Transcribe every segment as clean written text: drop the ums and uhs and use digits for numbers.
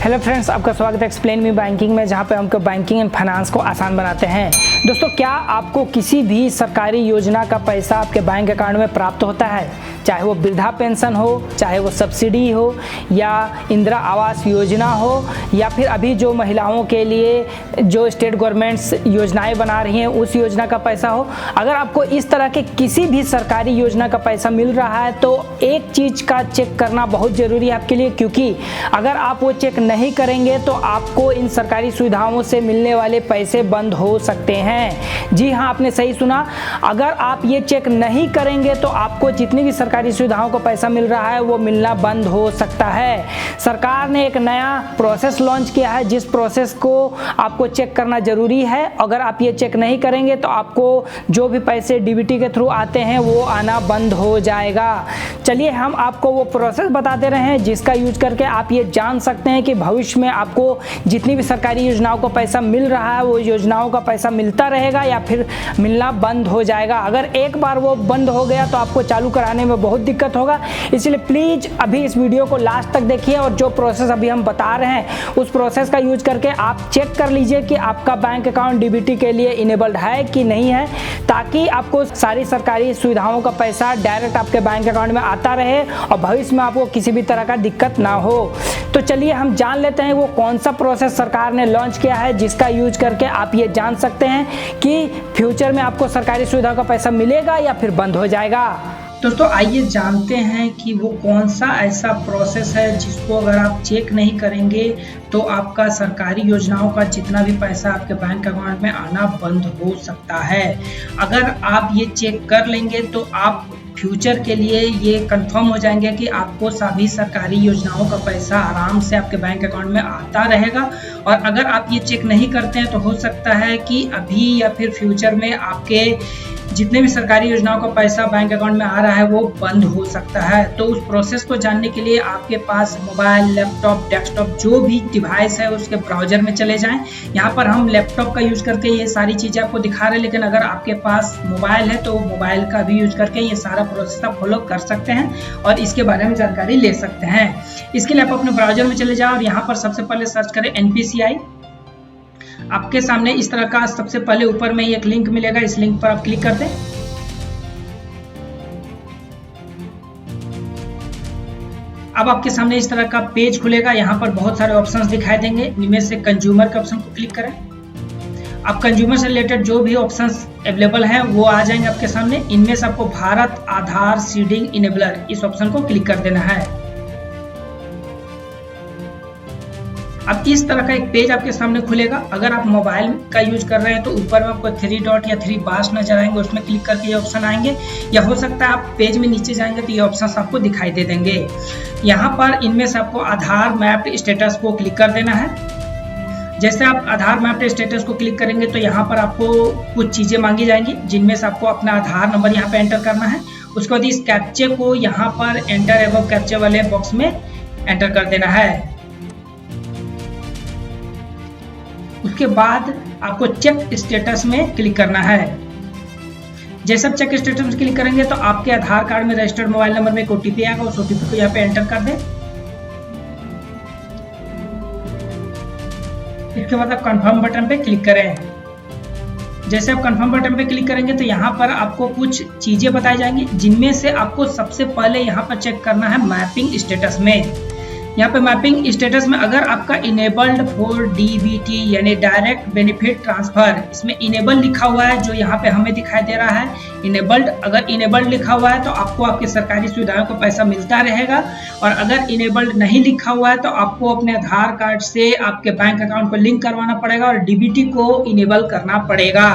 Hello friends, आपका स्वागत है एक्सप्लेन मी बैंकिंग में, जहां पे हमको बैंकिंग एंड फाइनेंस को आसान बनाते हैं। दोस्तों, क्या आपको किसी भी सरकारी योजना का पैसा आपके बैंक अकाउंट में प्राप्त होता है? चाहे वो वृद्धा पेंशन हो, चाहे वो सब्सिडी हो, या इंदिरा आवास योजना हो, या फिर अभी जो महिलाओं के लिए जो स्टेट गवर्नमेंट्स योजनाएं बना रही हैं उस योजना का पैसा हो। अगर आपको इस तरह के किसी भी सरकारी योजना का पैसा मिल रहा है तो एक चीज़ का चेक करना बहुत ज़रूरी है आपके लिए, क्योंकि अगर आप वो चेक नहीं करेंगे तो आपको इन सरकारी सुविधाओं से मिलने वाले पैसे बंद हो सकते हैं। जी हाँ, आपने सही सुना। अगर आप ये चेक नहीं करेंगे तो आपको जितनी भी सरकारी सुविधाओं को पैसा मिल रहा है वो मिलना बंद हो सकता है। सरकार ने एक नया प्रोसेस लॉन्च किया है जिस प्रोसेस को आपको चेक करना जरूरी है। अगर आप ये चेक नहीं करेंगे तो आपको जो भी पैसे डीबीटी के थ्रू आते हैं वो आना बंद हो जाएगा। चलिए हम आपको वो प्रोसेस बताते रहे हैं जिसका यूज करके आप ये जान सकते हैं कि भविष्य में आपको जितनी भी सरकारी योजनाओं को पैसा मिल रहा है वो योजनाओं का पैसा मिलता रहेगा या फिर मिलना बंद हो जाएगा। अगर एक बार वो बंद हो गया तो आपको चालू कराने में बहुत दिक्कत होगा। इसलिए प्लीज अभी इस वीडियो को लास्ट तक देखिए और जो प्रोसेस अभी हम बता रहे हैं उस प्रोसेस का यूज करके आप चेक कर लीजिए कि आपका बैंक अकाउंट डीबीटी के लिए इनेबल्ड है कि नहीं है, ताकि आपको सारी सरकारी सुविधाओं का पैसा डायरेक्ट आपके बैंक अकाउंट में आता रहे और भविष्य में आपको किसी भी तरह का दिक्कत ना हो। तो चलिए हम जान लेते हैं वो कौन सा प्रोसेस सरकार ने लॉन्च किया है जिसका यूज करके आप ये जान सकते हैं कि फ्यूचर में आपको सरकारी सुविधा का पैसा मिलेगा या फिर बंद हो जाएगा। दोस्तों, आइए जानते हैं कि वो कौन सा ऐसा प्रोसेस है जिसको अगर आप चेक नहीं करेंगे तो आपका सरकारी योजनाओं का जितना भी पैसा आपके बैंक अकाउंट में आना बंद हो सकता है। अगर आप ये चेक कर लेंगे तो आप फ्यूचर के लिए ये कंफर्म हो जाएंगे कि आपको सभी सरकारी योजनाओं का पैसा आराम से आपके बैंक अकाउंट में आता रहेगा। और अगर आप ये चेक नहीं करते हैं तो हो सकता है कि अभी या फिर फ्यूचर में आपके जितने भी सरकारी योजनाओं का पैसा बैंक अकाउंट में आ रहा है वो बंद हो सकता है। तो उस प्रोसेस को जानने के लिए आपके पास मोबाइल, लैपटॉप, डेस्कटॉप जो भी डिवाइस है उसके ब्राउजर में चले जाएं। यहाँ पर हम लैपटॉप का यूज करके ये सारी चीज़ें आपको दिखा रहे हैं, लेकिन अगर आपके पास मोबाइल है तो मोबाइल का भी यूज करके ये सारा प्रोसेस आप फॉलो कर सकते हैं और इसके बारे में जानकारी ले सकते हैं। इसके लिए आप अपने ब्राउजर में चले जाओ और यहाँ पर सबसे पहले सर्च करें NPCI। आपके सामने इस तरह का सबसे पहले ऊपर में एक लिंक मिलेगा, इस लिंक पर आप क्लिक कर दें। अब आपके सामने इस तरह का पेज खुलेगा। यहाँ पर बहुत सारे ऑप्शंस दिखाई देंगे, इनमें से कंज्यूमर के ऑप्शन को क्लिक करें। अब कंज्यूमर से रिलेटेड जो भी ऑप्शंस अवेलेबल हैं वो आ जाएंगे आपके सामने। इनमें से आपको भारत आधार सीडिंग इनेबलर इस ऑप्शन को क्लिक कर देना है। अब इस तरह का एक पेज आपके सामने खुलेगा। अगर आप मोबाइल का यूज कर रहे हैं तो ऊपर में आपको 3 डॉट या 3 बार्स नजर आएंगे, उसमें क्लिक करके ये ऑप्शन आएंगे, या हो सकता है आप पेज में नीचे जाएंगे तो ये ऑप्शंस आपको दिखाई दे देंगे। यहाँ पर इनमें से आपको आधार मैप्ड स्टेटस को क्लिक कर देना है। जैसे आप आधार मैप्ड स्टेटस को क्लिक करेंगे तो यहाँ पर आपको कुछ चीजें मांगी जाएंगी, जिनमें से आपको अपना आधार नंबर यहाँ पे एंटर करना है। उसके बाद इस कैप्चे को यहाँ पर एंटर एबव कैप्चे वाले बॉक्स में एंटर कर देना है। उसके बाद आपको चेक स्टेटस में क्लिक करना है। जैसे आप चेक स्टेटस में क्लिक करेंगे तो आपके आधार कार्ड में रजिस्टर्ड मोबाइल नंबर में एक ओटीपी आएगा, उस ओटीपी को यहाँ पे एंटर कर दें। इसके बाद आप कंफर्म बटन पे क्लिक करें। जैसे आप कंफर्म बटन पे क्लिक करेंगे तो यहाँ पर आपको कुछ चीजें बताई जाएंगी, जिनमें से आपको सबसे पहले यहाँ पर चेक करना है मैपिंग स्टेटस में। यहाँ पे मैपिंग स्टेटस में अगर आपका इनेबल्ड फॉर डीबीटी यानी डायरेक्ट बेनिफिट ट्रांसफर, इसमें इनेबल लिखा हुआ है जो यहाँ पे हमें दिखाई दे रहा है इनेबल्ड। अगर इनेबल्ड लिखा हुआ है तो आपको आपके सरकारी सुविधाओं का पैसा मिलता रहेगा, और अगर इनेबल्ड नहीं लिखा हुआ है तो आपको अपने आधार कार्ड से आपके बैंक अकाउंट को लिंक करवाना पड़ेगा और डीबीटी को इनेबल करना पड़ेगा।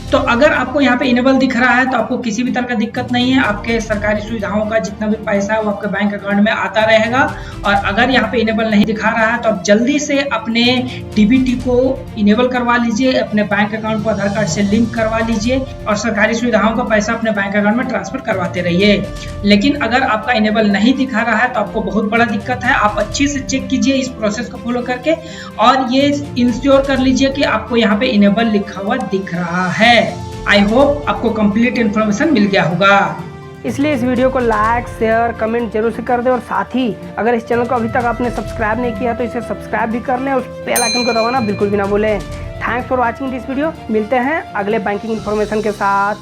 तो अगर आपको यहाँ पे इनेबल दिख रहा है तो आपको किसी भी तरह का दिक्कत नहीं है, आपके सरकारी सुविधाओं का जितना भी पैसा है वो आपके बैंक अकाउंट में आता रहेगा। और अगर यहाँ पे इनेबल नहीं दिखा रहा है तो आप जल्दी से अपने डीबीटी को इनेबल करवा लीजिए, अपने बैंक अकाउंट को आधार कार्ड से लिंक करवा लीजिए और सरकारी सुविधाओं का पैसा अपने बैंक अकाउंट में ट्रांसफर करवाते रहिए। लेकिन अगर आपका इनेबल नहीं दिखा रहा है तो आपको बहुत बड़ा दिक्कत है। आप अच्छे से चेक कीजिए इस प्रोसेस को फॉलो करके और ये इंश्योर कर लीजिए कि आपको यहाँ पे इनेबल लिखा हुआ दिख रहा है। आई होप आपको कंप्लीट इन्फॉर्मेशन मिल गया होगा। इसलिए इस वीडियो को लाइक शेयर कमेंट जरूर से कर दें और साथ ही अगर इस चैनल को अभी तक आपने सब्सक्राइब नहीं किया तो इसे सब्सक्राइब भी कर लें और बेल आइकन को दबाना बिल्कुल भी ना भूलें। Thanks for watching this video. मिलते हैं अगले बैंकिंग इन्फॉर्मेशन के साथ।